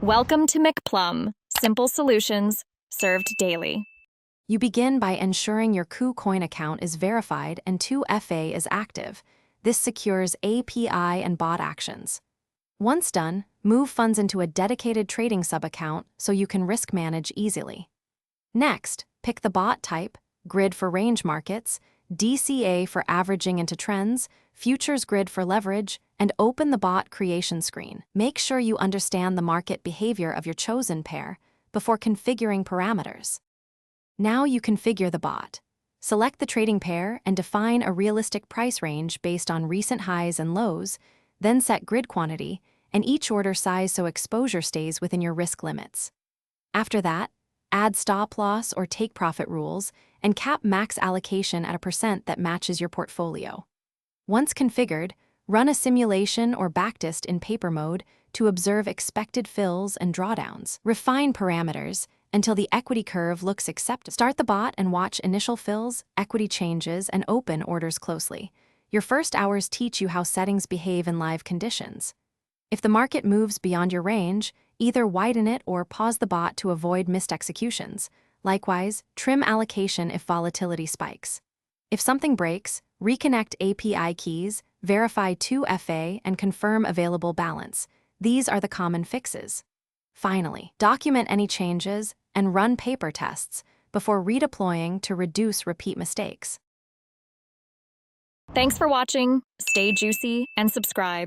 Welcome to McPlum, simple solutions served daily. You begin by ensuring your Kucoin account is verified and 2FA is active. This secures API and bot actions. Once done, move funds into a dedicated trading sub-account so you can risk manage easily. Next, pick the bot type, grid for range markets, DCA for averaging into trends, futures grid for leverage, and open the bot creation screen. Make sure you understand the market behavior of your chosen pair before configuring parameters. Now you configure the bot. Select the trading pair and define a realistic price range based on recent highs and lows, then set grid quantity and each order size so exposure stays within your risk limits. After that, add stop loss or take profit rules and cap max allocation at a % that matches your portfolio. Once configured, run a simulation or backtest in paper mode to observe expected fills and drawdowns. Refine parameters until the equity curve looks acceptable. Start the bot and watch initial fills, equity changes, and open orders closely. Your first hours teach you how settings behave in live conditions. If the market moves beyond your range, either widen it or pause the bot to avoid missed executions. Likewise, trim allocation if volatility spikes. If something breaks, reconnect API keys, verify 2FA, and confirm available balance. These are the common fixes. Finally, document any changes and run paper tests before redeploying to reduce repeat mistakes. Thanks for watching. Stay juicy and subscribe.